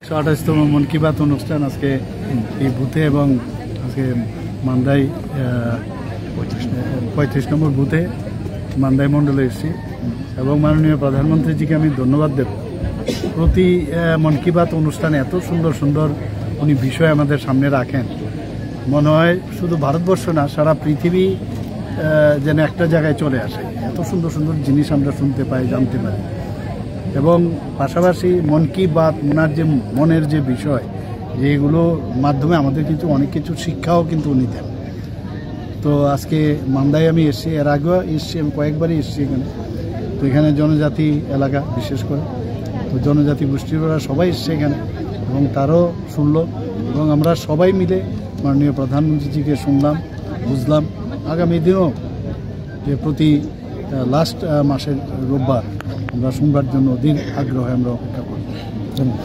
128তম মন কি বাত অনুষ্ঠান আজকে এই বুথে এবং আজকে মান্দাই 35 নম্বর বুথে মান্দাই মণ্ডলে এসেছি এবং মাননীয় প্রধানমন্ত্রীজিকে আমি ধন্যবাদ দেব। প্রতি মন কি বাত অনুষ্ঠানে এত সুন্দর সুন্দর উনি বিষয় আমাদের সামনে রাখেন, মনে হয় শুধু ভারতবর্ষ না সারা পৃথিবী যেন একটা জায়গায় চলে আসে। এত সুন্দর সুন্দর জিনিস আমরা শুনতে পাই, জানতে পারি এবং পাশাপাশি মন কি বাত ওনার যে মনের যে বিষয় যেগুলোর মাধ্যমে আমাদের কিন্তু অনেক কিছু শিক্ষাও কিন্তু উনি দেন। তো আজকে মান্দায় আমি এসেছি, এর আগেও এসেছি, আমি কয়েকবারই এসেছি এখানে। তো এখানে জনজাতি এলাকা বিশেষ করে, তো জনজাতি গোষ্ঠীর ওরা সবাই এসছে এখানে এবং তারও শুনলো এবং আমরা সবাই মিলে মাননীয় প্রধানমন্ত্রীজিকে শুনলাম, বুঝলাম। আগামী দিনও যে প্রতি লাস্ট মাসের রোববার আমরা শুনবার জন্য অধীর আগ্রহে আমরা অপেক্ষা করি। ধন্যবাদ।